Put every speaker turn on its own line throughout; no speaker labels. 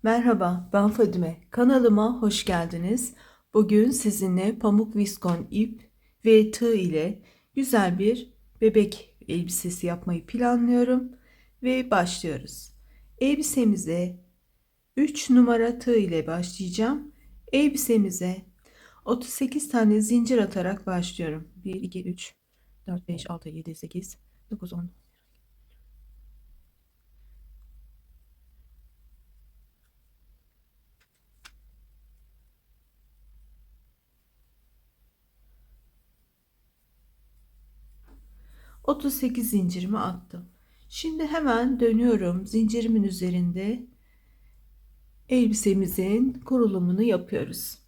Merhaba, ben Fadime. Kanalıma hoş geldiniz. Bugün sizinle pamuk viskon ip ve tığ ile güzel bir bebek elbisesi yapmayı planlıyorum ve başlıyoruz. Elbisemize 3 numara tığ ile başlayacağım. Elbisemize 38 tane zincir atarak başlıyorum. 1, 2, 3, 4, 5, 6, 7, 8, 9, 10. 38 zincirimi attım. Şimdi hemen dönüyorum. Zincirimin üzerinde elbisemizin kurulumunu yapıyoruz.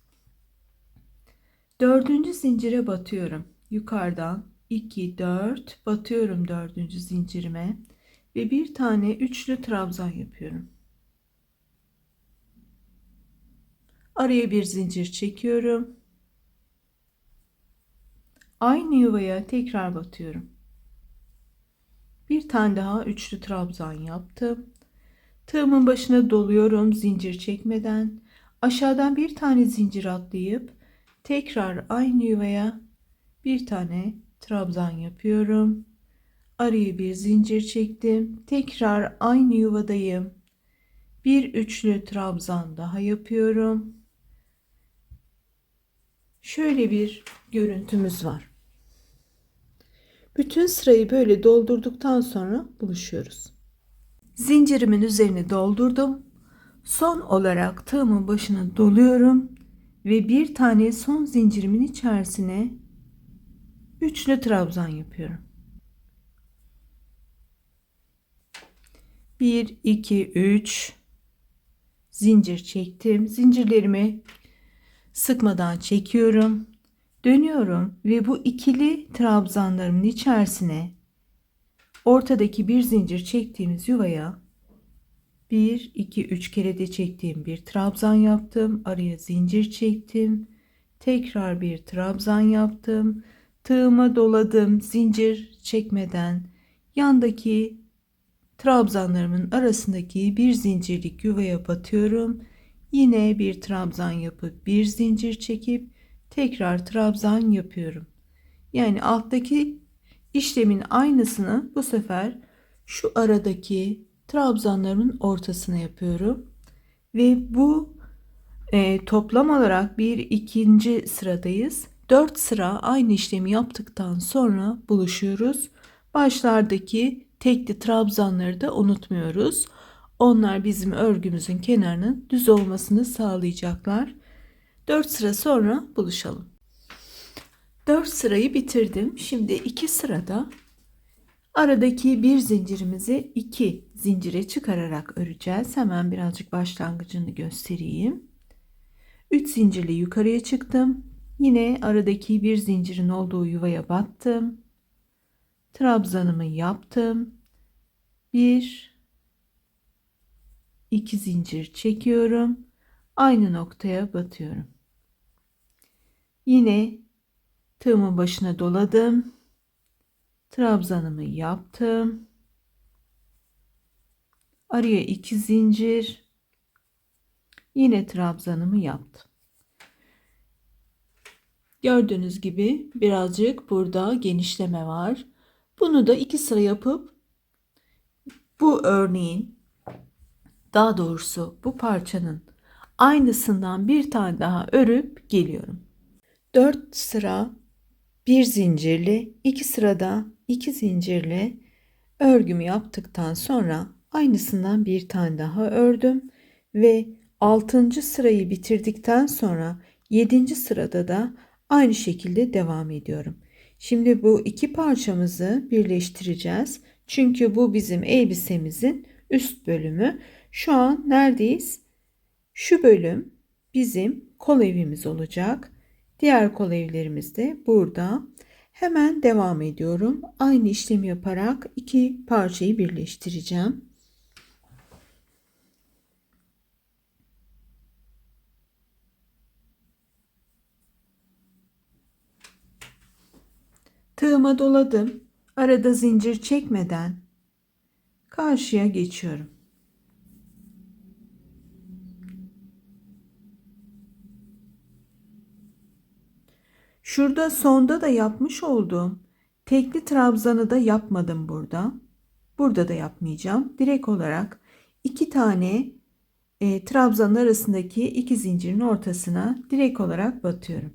Dördüncü zincire batıyorum. Yukarıdan 2, 4 batıyorum dördüncü zincirime ve bir tane üçlü trabzan yapıyorum. Araya bir zincir çekiyorum. Aynı yuvaya tekrar batıyorum. Bir tane daha üçlü trabzan yaptım. Tığımın başına doluyorum zincir çekmeden. Aşağıdan bir tane zincir atlayıp tekrar aynı yuvaya bir tane trabzan yapıyorum. Araya bir zincir çektim. Tekrar aynı yuvadayım. Bir üçlü trabzan daha yapıyorum. Şöyle bir görüntümüz var. Bütün sırayı böyle doldurduktan sonra buluşuyoruz. Zincirimin üzerine doldurdum. Son olarak tığımın başına doluyorum ve bir tane son zincirimin içerisine üçlü trabzan yapıyorum. 1 2 3 zincir çektim. Zincirlerimi sıkmadan çekiyorum. Dönüyorum ve bu ikili trabzanlarımın içerisine ortadaki bir zincir çektiğimiz yuvaya 1 2 3 kere de çektiğim bir trabzan yaptım. Araya zincir çektim. Tekrar bir trabzan yaptım. Tığıma doladım. Zincir çekmeden yandaki trabzanlarımın arasındaki bir zincirlik yuvaya batıyorum. Yine bir trabzan yapıp bir zincir çekip tekrar trabzan yapıyorum. Yani alttaki işlemin aynısını bu sefer şu aradaki trabzanlarımın ortasına yapıyorum. Ve bu toplam olarak bir ikinci sıradayız. 4 sıra aynı işlemi yaptıktan sonra buluşuyoruz. Başlardaki tekli trabzanları da unutmuyoruz. Onlar bizim örgümüzün kenarının düz olmasını sağlayacaklar. 4 sıra sonra buluşalım. 4 sırayı bitirdim. Şimdi 2 sırada aradaki bir zincirimizi 2 zincire çıkararak öreceğiz. Hemen birazcık başlangıcını göstereyim. 3 zincirle yukarıya çıktım. Yine aradaki bir zincirin olduğu yuvaya battım. Trabzanımı yaptım. 1 2 zincir çekiyorum. Aynı noktaya batıyorum. Yine tığımın başına doladım. Trabzanımı yaptım. Araya 2 zincir. Yine trabzanımı yaptım. Gördüğünüz gibi birazcık burada genişleme var. Bunu da 2 sıra yapıp bu örneğin, daha doğrusu bu parçanın aynısından bir tane daha örüp geliyorum. 4 sıra bir zincirli, 2 sırada 2 zincirli örgümü yaptıktan sonra aynısından bir tane daha ördüm ve 6. sırayı bitirdikten sonra 7. sırada da aynı şekilde devam ediyorum. Şimdi bu iki parçamızı birleştireceğiz. Çünkü bu bizim elbisemizin üst bölümü. Şu an neredeyiz? Şu bölüm bizim kol evimiz olacak. Diğer kol evlerimiz de burada. Hemen devam ediyorum. Aynı işlemi yaparak iki parçayı birleştireceğim. Tığıma doladım. Arada zincir çekmeden karşıya geçiyorum. Şurada sonda da yapmış olduğum tekli trabzanı da yapmadım burada. Burada da yapmayacağım. Direkt olarak 2 tane trabzanın arasındaki 2 zincirin ortasına direkt olarak batıyorum.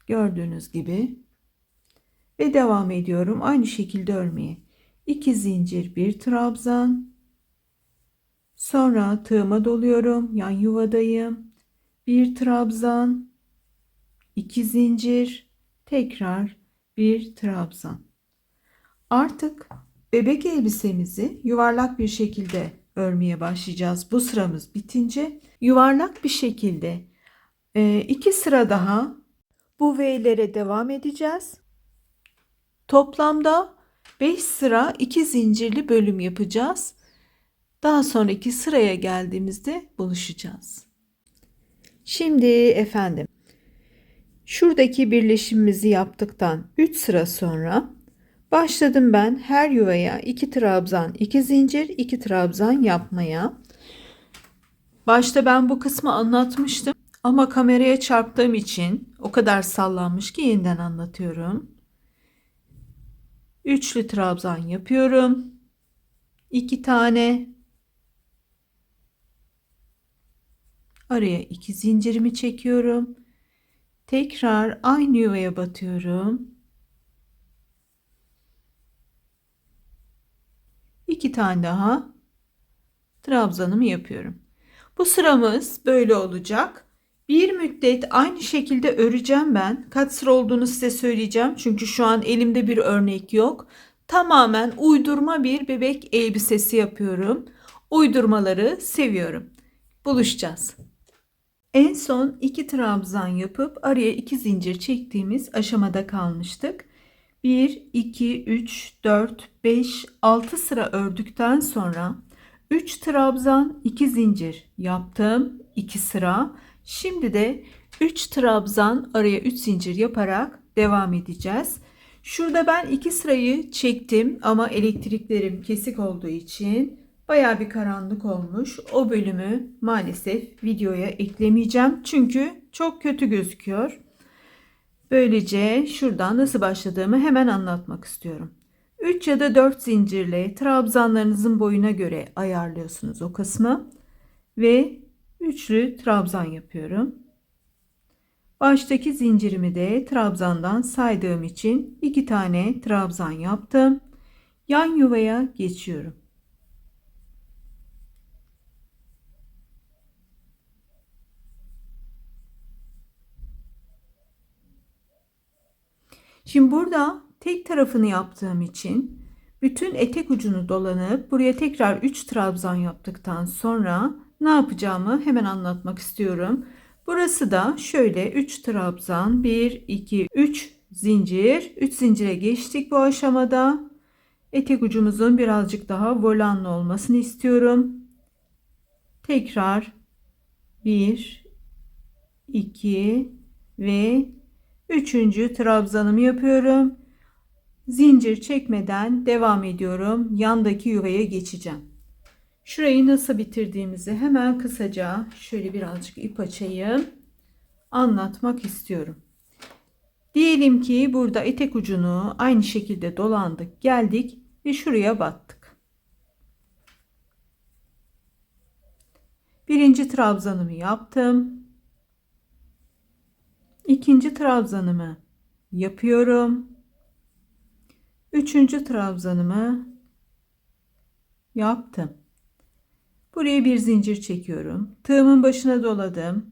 Gördüğünüz gibi ve devam ediyorum aynı şekilde örmeye. 2 zincir, 1 trabzan, sonra tığıma doluyorum, yan yuvadayım, 1 trabzan, 2 zincir, tekrar 1 trabzan. Artık bebek elbisemizi yuvarlak bir şekilde örmeye başlayacağız. Bu sıramız bitince yuvarlak bir şekilde 2 sıra daha bu V'lere devam edeceğiz. Toplamda 5 sıra 2 zincirli bölüm yapacağız. Daha sonraki sıraya geldiğimizde buluşacağız. Şimdi efendim şuradaki birleşimimizi yaptıktan 3 sıra sonra başladım ben her yuvaya 2 trabzan 2 zincir 2 trabzan yapmaya. Başta ben bu kısmı anlatmıştım ama kameraya çarptığım için o kadar sallanmış ki yeniden anlatıyorum. Üçlü trabzan yapıyorum. 2 tane. Araya 2 zincirimi çekiyorum. Tekrar aynı yuvaya batıyorum. 2 tane daha trabzanımı yapıyorum. Bu sıramız böyle olacak. Bir müddet aynı şekilde öreceğim ben. Kaç sıra olduğunu size söyleyeceğim. Çünkü şu an elimde bir örnek yok. Tamamen uydurma bir bebek elbisesi yapıyorum. Uydurmaları seviyorum. Buluşacağız. En son 2 trabzan yapıp araya 2 zincir çektiğimiz aşamada kalmıştık. 1, 2, 3, 4, 5, 6 sıra ördükten sonra 3 trabzan 2 zincir yaptım. 2 sıra. Şimdi de 3 trabzan araya 3 zincir yaparak devam edeceğiz. Şurada ben 2 sırayı çektim ama elektriklerim kesik olduğu için baya bir karanlık olmuş. O bölümü maalesef videoya eklemeyeceğim. Çünkü çok kötü gözüküyor. Böylece şuradan nasıl başladığımı hemen anlatmak istiyorum. 3 ya da 4 zincirle trabzanlarınızın boyuna göre ayarlıyorsunuz o kısmı. Ve üçlü trabzan yapıyorum. Baştaki zincirimi de trabzandan saydığım için 2 tane trabzan yaptım. Yan yuvaya geçiyorum. Şimdi burada tek tarafını yaptığım için bütün etek ucunu dolanıp buraya tekrar 3 trabzan yaptıktan sonra ne yapacağımı hemen anlatmak istiyorum. Burası da şöyle 3 trabzan 1 2 3 zincir 3 zincire geçtik bu aşamada. Etek ucumuzun birazcık daha volanlı olmasını istiyorum. Tekrar 1 2 ve 3. trabzanımı yapıyorum. Zincir çekmeden devam ediyorum. Yandaki yuvaya geçeceğim. Şurayı nasıl bitirdiğimizi hemen kısaca şöyle birazcık ip açayım. Anlatmak istiyorum. Diyelim ki burada etek ucunu aynı şekilde dolandık, geldik ve şuraya battık. Birinci trabzanımı yaptım. İkinci trabzanımı yapıyorum. Üçüncü trabzanımı yaptım. Buraya bir zincir çekiyorum. Tığımın başına doladım.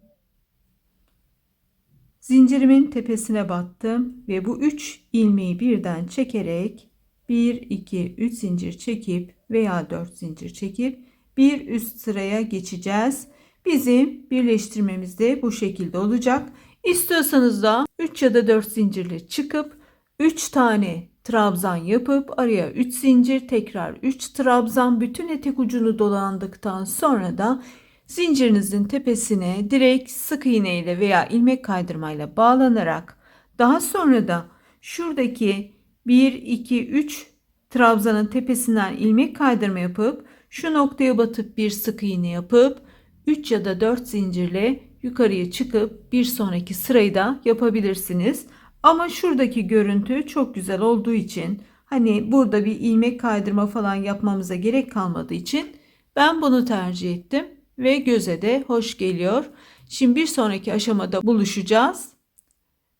Zincirimin tepesine battım ve bu 3 ilmeği birden çekerek 1 2 3 zincir çekip veya 4 zincir çekip bir üst sıraya geçeceğiz. Bizim birleştirmemiz de bu şekilde olacak. İstiyorsanız da 3 ya da 4 zincirle çıkıp 3 tane trabzan yapıp araya 3 zincir tekrar 3 trabzan bütün etek ucunu dolandıktan sonra da zincirinizin tepesine direkt sık iğne ile veya ilmek kaydırmayla bağlanarak daha sonra da şuradaki 1 2 3 trabzanın tepesinden ilmek kaydırma yapıp şu noktaya batıp bir sık iğne yapıp 3 ya da 4 zincirle yukarıya çıkıp bir sonraki sırayı da yapabilirsiniz. Ama şuradaki görüntü çok güzel olduğu için, hani burada bir ilmek kaydırma falan yapmamıza gerek kalmadığı için ben bunu tercih ettim ve göze de hoş geliyor. Şimdi bir sonraki aşamada buluşacağız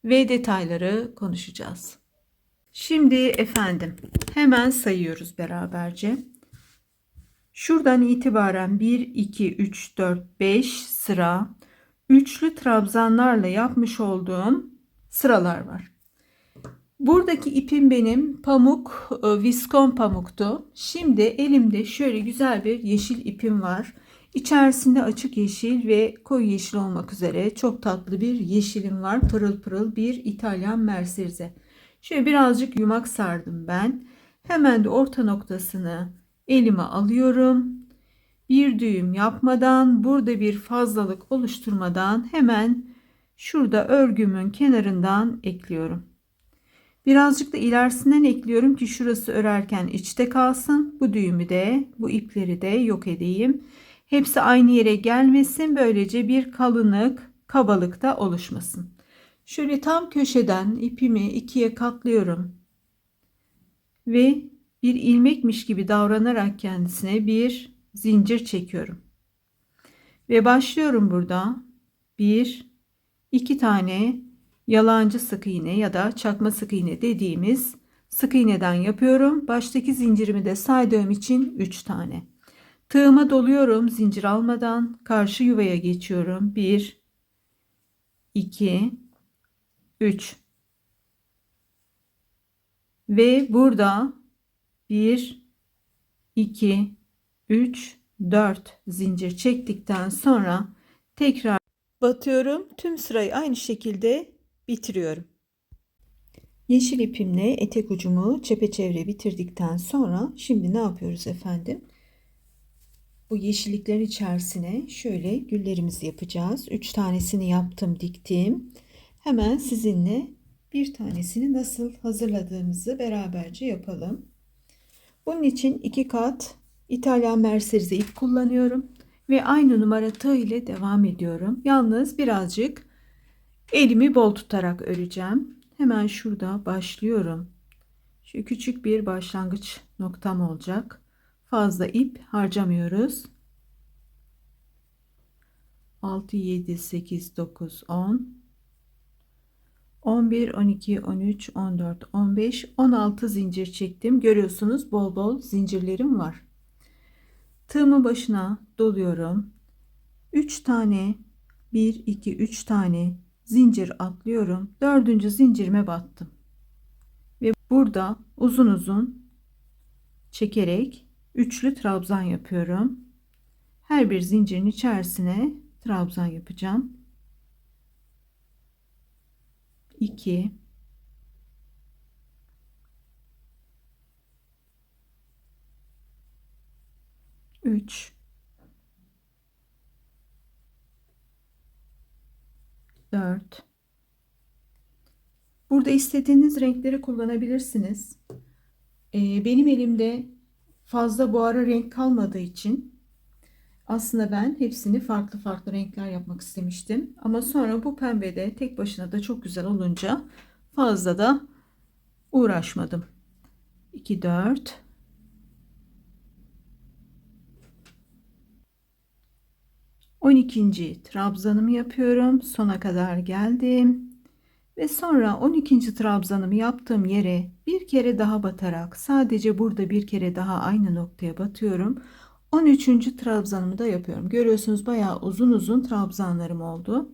ve detayları konuşacağız. Şimdi efendim hemen sayıyoruz beraberce. Şuradan itibaren 1, 2, 3, 4, 5 sıra üçlü trabzanlarla yapmış olduğum sıralar var. Buradaki ipim benim pamuk, viskon pamuktu. Şimdi elimde şöyle güzel bir yeşil ipim var. İçerisinde açık yeşil ve koyu yeşil olmak üzere çok tatlı bir yeşilim var. Pırıl pırıl bir İtalyan Mercerise. Şöyle birazcık yumak sardım ben. Hemen de orta noktasını elime alıyorum. Bir düğüm yapmadan, burada bir fazlalık oluşturmadan hemen şurada örgümün kenarından ekliyorum. Birazcık da ilerisinden ekliyorum ki şurası örerken içte kalsın. Bu düğümü de, bu ipleri de yok edeyim. Hepsi aynı yere gelmesin. Böylece bir kalınlık, kabalık da oluşmasın. Şöyle tam köşeden ipimi ikiye katlıyorum. Ve bir ilmekmiş gibi davranarak kendisine bir zincir çekiyorum. Ve başlıyorum burada. 1, 2 tane yalancı sık iğne ya da çakma sık iğne dediğimiz sık iğneden yapıyorum. Baştaki zincirimi de saydığım için 3 tane. Tığıma doluyorum zincir almadan. Karşı yuvaya geçiyorum. 1, 2, 3. Ve burada 1, 2, 3, 4 zincir çektikten sonra tekrar batıyorum. Tüm sırayı aynı şekilde bitiriyorum. Yeşil ipimle etek ucumu çepeçevre bitirdikten sonra şimdi ne yapıyoruz efendim? Bu yeşilliklerin içerisine şöyle güllerimizi yapacağız. 3 tanesini yaptım, diktim. Hemen sizinle bir tanesini nasıl hazırladığımızı beraberce yapalım. Bunun için 2 kat İtalyan Mercerise ip kullanıyorum ve aynı numara tığ ile devam ediyorum. Yalnız birazcık elimi bol tutarak öreceğim. Hemen şurada başlıyorum. Şu küçük bir başlangıç noktam olacak. Fazla ip harcamıyoruz. 6, 7, 8, 9, 10, 11, 12, 13, 14, 15, 16 zincir çektim. Görüyorsunuz bol bol zincirlerim var. Tığımın başına doluyorum. 3 tane 1, 2, 3 tane zincir atlıyorum. 4. zincirime battım. Ve burada uzun uzun çekerek üçlü trabzan yapıyorum. Her bir zincirin içerisine trabzan yapacağım. 2, 3, 4. Burada istediğiniz renkleri kullanabilirsiniz. Benim elimde fazla bu ara renk kalmadığı için aslında ben hepsini farklı farklı renkler yapmak istemiştim. Ama sonra bu pembede tek başına da çok güzel olunca fazla da uğraşmadım. 2, 4. 12. trabzanımı yapıyorum. Sona kadar geldim. Ve sonra 12. trabzanımı yaptığım yere bir kere daha batarak, sadece burada bir kere daha aynı noktaya batıyorum. 13. trabzanımı da yapıyorum. Görüyorsunuz bayağı uzun uzun trabzanlarım oldu.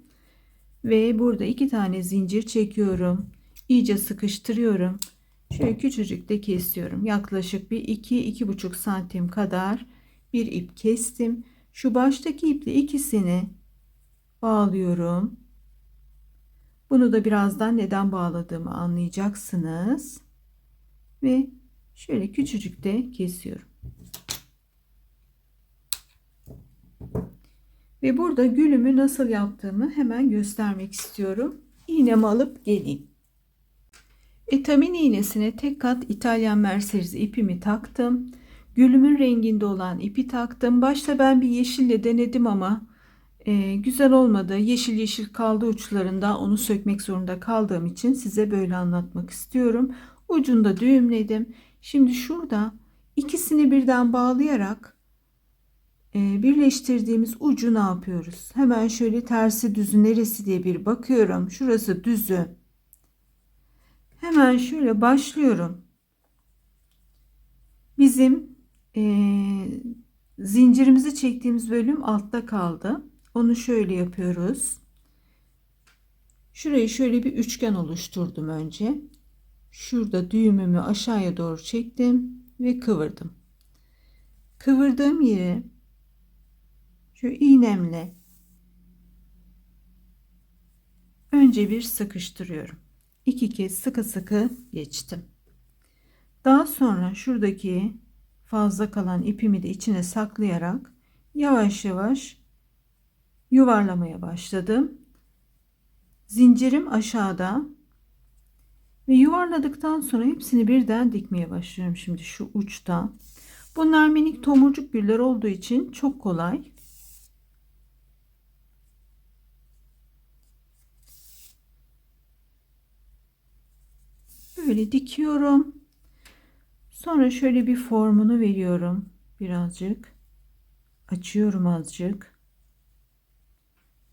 Ve burada 2 tane zincir çekiyorum. İyice sıkıştırıyorum. Şöyle küçücük de kesiyorum. Yaklaşık bir 2-2,5 santim kadar bir ip kestim. Şu baştaki iple ikisini bağlıyorum. Bunu da birazdan neden bağladığımı anlayacaksınız. Ve şöyle küçücük de kesiyorum. Ve burada gülümü nasıl yaptığımı hemen göstermek istiyorum. İğnemi alıp geleyim. Etamin iğnesine tek kat İtalyan Mercerise ipimi taktım. Gülümün renginde olan ipi taktım. Başta ben bir yeşille denedim ama güzel olmadı. Yeşil yeşil kaldı uçlarında. Onu sökmek zorunda kaldığım için size böyle anlatmak istiyorum. Ucunda düğümledim. Şimdi şurada ikisini birden bağlayarak birleştirdiğimiz ucu ne yapıyoruz? Hemen şöyle tersi düzü neresi diye bir bakıyorum. Şurası düzü. Hemen şöyle başlıyorum. Bizim zincirimizi çektiğimiz bölüm altta kaldı. Onu şöyle yapıyoruz. Şurayı şöyle bir üçgen oluşturdum önce. Şurada düğümümü aşağıya doğru çektim ve kıvırdım. Kıvırdığım yeri şu iğnemle önce bir sıkıştırıyorum. 2 kez sıkı sıkı geçtim. Daha sonra şuradaki fazla kalan ipimi de içine saklayarak yavaş yavaş yuvarlamaya başladım. Zincirim aşağıda ve yuvarladıktan sonra hepsini birden dikmeye başlıyorum. Şimdi şu uçta. Bunlar minik tomurcuk güller olduğu için çok kolay. Böyle dikiyorum. Sonra şöyle bir formunu veriyorum. Birazcık açıyorum azıcık.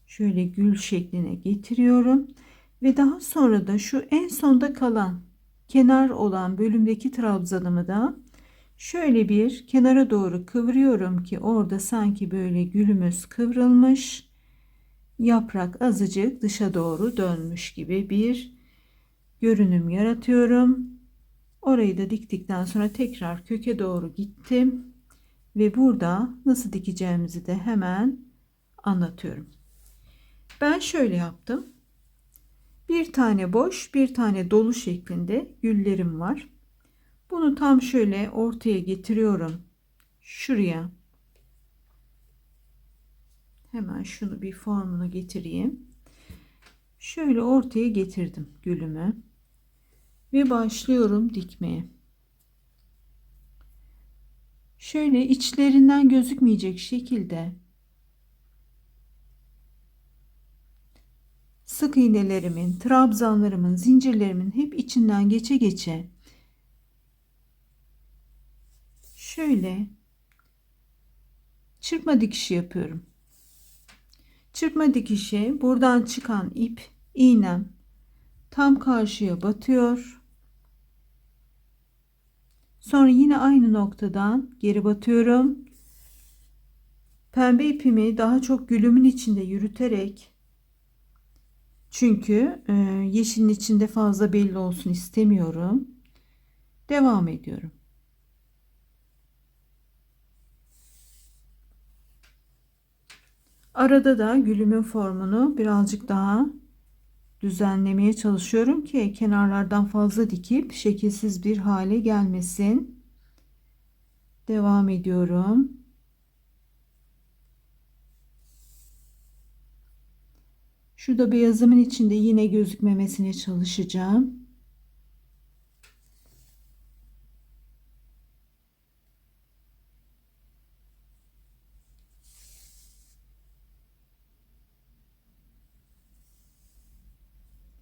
Şöyle gül şekline getiriyorum. Ve daha sonra da şu en sonda kalan kenar olan bölümdeki trabzanımı da şöyle bir kenara doğru kıvırıyorum ki orada sanki böyle gülümüz kıvrılmış, yaprak azıcık dışa doğru dönmüş gibi bir görünüm yaratıyorum. Orayı da diktikten sonra tekrar köke doğru gittim ve burada nasıl dikeceğimizi de hemen anlatıyorum. Ben şöyle yaptım. Bir tane boş, bir tane dolu şeklinde güllerim var. Bunu tam şöyle ortaya getiriyorum. Şuraya. Hemen şunu bir formunu getireyim. Şöyle ortaya getirdim gülümü. Ve başlıyorum dikmeye. Şöyle içlerinden gözükmeyecek şekilde sık iğnelerimin, trabzanlarımın, zincirlerimin hep içinden geçe geçe şöyle çırpma dikişi yapıyorum. Çırpma dikişi buradan çıkan ip iğnem tam karşıya batıyor. Sonra yine aynı noktadan geri batıyorum. Pembe ipimi daha çok gülümün içinde yürüterek, çünkü yeşilin içinde fazla belli olsun istemiyorum. Devam ediyorum. Arada da gülümün formunu birazcık daha düzenlemeye çalışıyorum ki kenarlardan fazla dikip şekilsiz bir hale gelmesin. Devam ediyorum. Şurada beyazımın içinde yine gözükmemesine çalışacağım.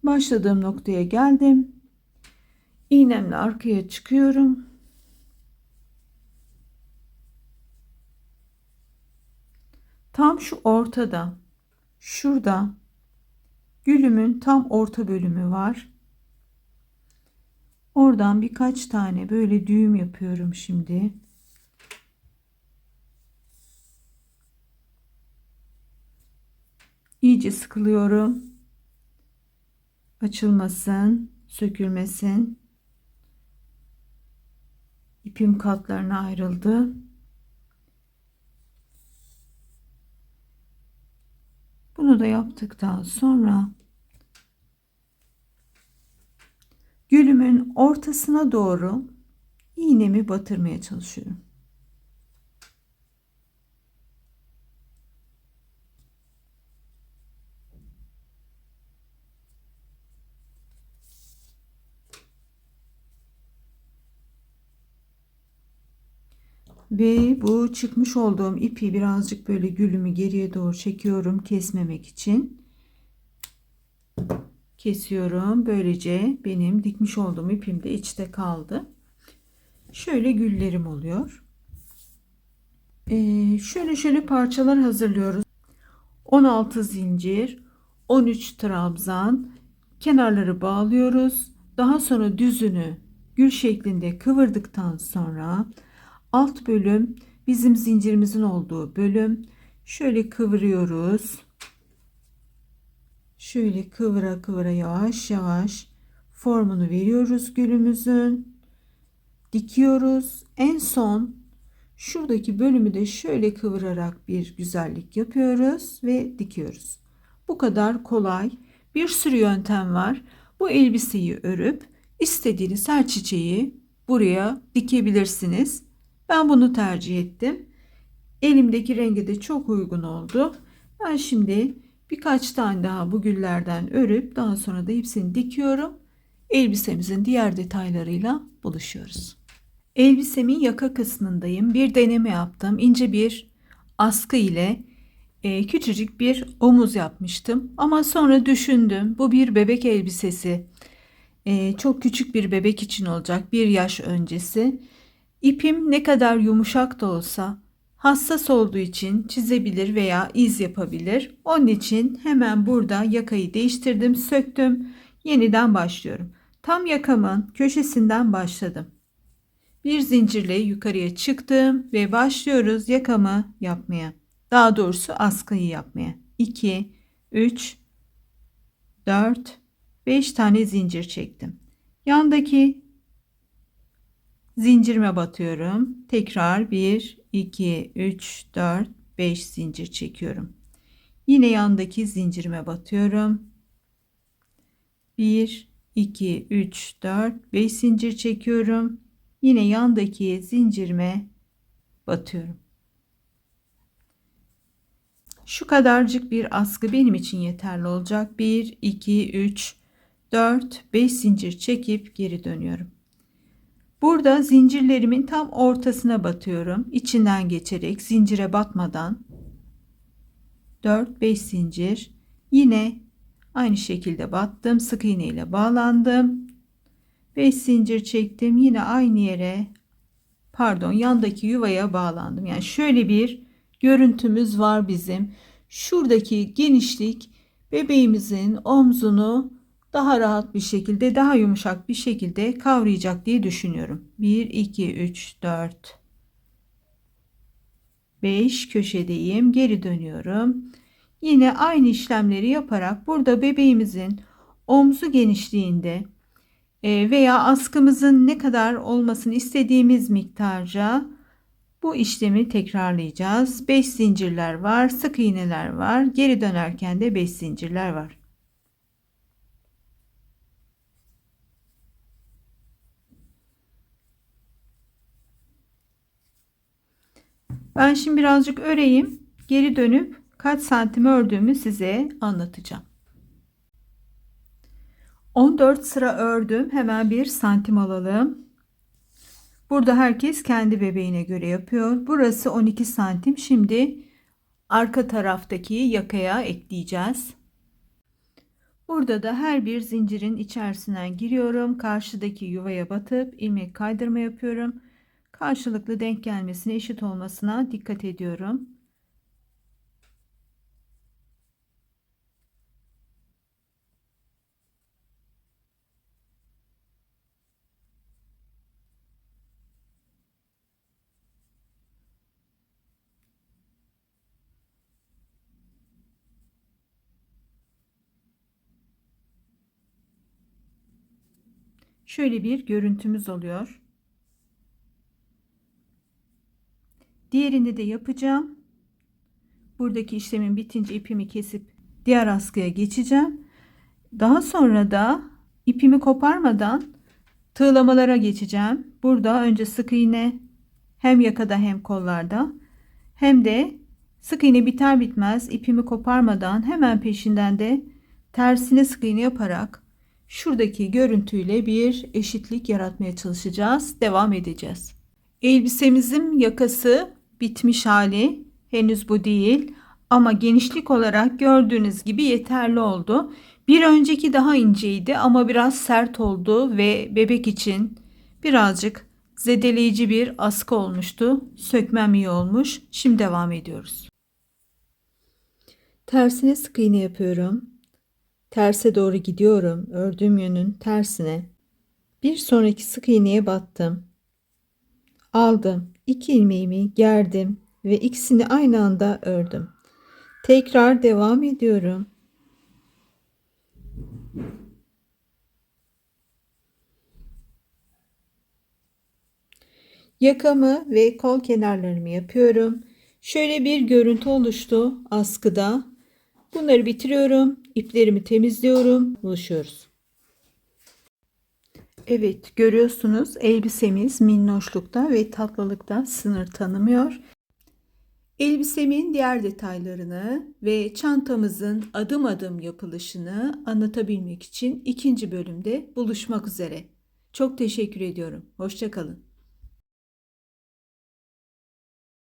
Başladığım noktaya geldim. İğnemle arkaya çıkıyorum. Tam şu ortada, şurada gülümün tam orta bölümü var. Oradan birkaç tane böyle düğüm yapıyorum şimdi. İyice sıkılıyorum. Açılmasın, sökülmesin. İpim katlarına ayrıldı. Bunu da yaptıktan sonra gülümün ortasına doğru iğnemi batırmaya çalışıyorum. Ve bu çıkmış olduğum ipi birazcık böyle gülümü geriye doğru çekiyorum kesmemek için. Kesiyorum. Böylece benim dikmiş olduğum ipim de içte kaldı. Şöyle güllerim oluyor. Şöyle parçalar hazırlıyoruz. 16 zincir, 13 trabzan, kenarları bağlıyoruz. Daha sonra düzünü gül şeklinde kıvırdıktan sonra alt bölüm bizim zincirimizin olduğu bölüm. Şöyle kıvırıyoruz. Şöyle kıvıra kıvıra yavaş yavaş formunu veriyoruz gülümüzün. Dikiyoruz. En son şuradaki bölümü de şöyle kıvırarak bir güzellik yapıyoruz ve dikiyoruz. Bu kadar kolay. Bir sürü yöntem var. Bu elbiseyi örüp istediğiniz her çiçeği buraya dikebilirsiniz. Ben bunu tercih ettim. Elimdeki renge de çok uygun oldu. Ben şimdi birkaç tane daha bu güllerden örüp daha sonra da hepsini dikiyorum. Elbisemizin diğer detaylarıyla buluşuyoruz. Elbisemin yaka kısmındayım. Bir deneme yaptım. İnce bir askı ile küçücük bir omuz yapmıştım. Ama sonra düşündüm. Bu bir bebek elbisesi. Çok küçük bir bebek için olacak. 1 yaş öncesi. İpim ne kadar yumuşak da olsa hassas olduğu için çizebilir veya iz yapabilir. Onun için hemen burada yakayı değiştirdim, söktüm. Yeniden başlıyorum. Tam yakamın köşesinden başladım. Bir zincirle yukarıya çıktım ve başlıyoruz yakamı yapmaya. Daha doğrusu askıyı yapmaya. 2, 3, 4, 5 tane zincir çektim. Yandaki zincirime batıyorum. Tekrar 1, 2, 3, 4, 5 zincir çekiyorum. Yine yandaki zincirime batıyorum. 1, 2, 3, 4, 5 zincir çekiyorum. Yine yandaki zincirime batıyorum. Şu kadarcık bir askı benim için yeterli olacak. 1, 2, 3, 4, 5 zincir çekip geri dönüyorum. Burada zincirlerimin tam ortasına batıyorum. İçinden geçerek zincire batmadan 4, 5 zincir. Yine aynı şekilde battım. Sık iğne ile bağlandım. 5 zincir çektim. Yine aynı yere yandaki yuvaya bağlandım. Yani şöyle bir görüntümüz var bizim. Şuradaki genişlik bebeğimizin omzunu daha rahat bir şekilde, daha yumuşak bir şekilde kavrayacak diye düşünüyorum. 1, 2, 3, 4, 5 köşedeyim. Geri dönüyorum. Yine aynı işlemleri yaparak burada bebeğimizin omzu genişliğinde veya askımızın ne kadar olmasını istediğimiz miktarca bu işlemi tekrarlayacağız. 5 zincirler var, sık iğneler var. Geri dönerken de 5 zincirler var. Ben şimdi birazcık öreyim. Geri dönüp kaç santim ördüğümü size anlatacağım. 14 sıra ördüm. Hemen bir santim alalım. Burada herkes kendi bebeğine göre yapıyor. Burası 12 santim. Şimdi arka taraftaki yakaya ekleyeceğiz. Burada da her bir zincirin içerisinden giriyorum. Karşıdaki yuvaya batıp ilmek kaydırma yapıyorum. Karşılıklı denk gelmesine, eşit olmasına dikkat ediyorum. Şöyle bir görüntümüz oluyor. Diğerini de yapacağım. Buradaki işlemin bitince ipimi kesip diğer askıya geçeceğim. Daha sonra da ipimi koparmadan tığlamalara geçeceğim. Burada önce sık iğne hem yakada hem kollarda, hem de sık iğne biter bitmez ipimi koparmadan hemen peşinden de tersine sık iğne yaparak şuradaki görüntüyle bir eşitlik yaratmaya çalışacağız. Devam edeceğiz. Elbisemizin yakası bitmiş hali. Henüz bu değil. Ama genişlik olarak gördüğünüz gibi yeterli oldu. Bir önceki daha inceydi ama biraz sert oldu ve bebek için birazcık zedeleyici bir askı olmuştu. Sökmem iyi olmuş. Şimdi devam ediyoruz. Tersine sık iğne yapıyorum. Terse doğru gidiyorum. Ördüğüm yönün tersine. Bir sonraki sık iğneye battım. Aldım. 2 ilmeğimi gerdim ve ikisini aynı anda ördüm. Tekrar devam ediyorum. Yakamı ve kol kenarlarımı yapıyorum. Şöyle bir görüntü oluştu askıda. Bunları bitiriyorum. İplerimi temizliyorum. Buluşuyoruz. Evet, görüyorsunuz elbisemiz minnoşlukta ve tatlılıkta sınır tanımıyor. Elbisemin diğer detaylarını ve çantamızın adım adım yapılışını anlatabilmek için ikinci bölümde buluşmak üzere. Çok teşekkür ediyorum. Hoşça kalın.